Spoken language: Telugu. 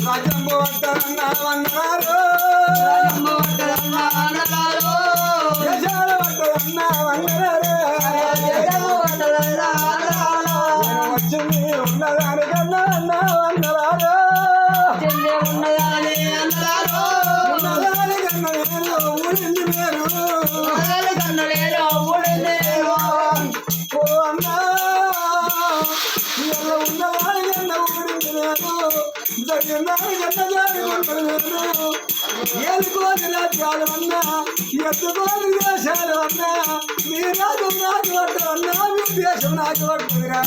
రాజమ్మ వద్దరన్నా వందనాలు దేశాలు వద్దరన్నా వందనాలు వచ్చింది ఉన్నదానికన్నా అన్నా వందనాలు ఉన్నదానికన్నా నేను ఊరింది నేను ఓ అన్నా ఇలా ఉన్నదానికన్నా ఊరింది నేను జరిగిందానికన్నా జారికుంటుంది నేను ఏలుకోని రాజ్యాలు అన్నా ఎత్తుకోని దేశాలు అన్నా మీ రాజు నాకు పట్టదన్నా మీ దేశం నాకు పడుతుందిరా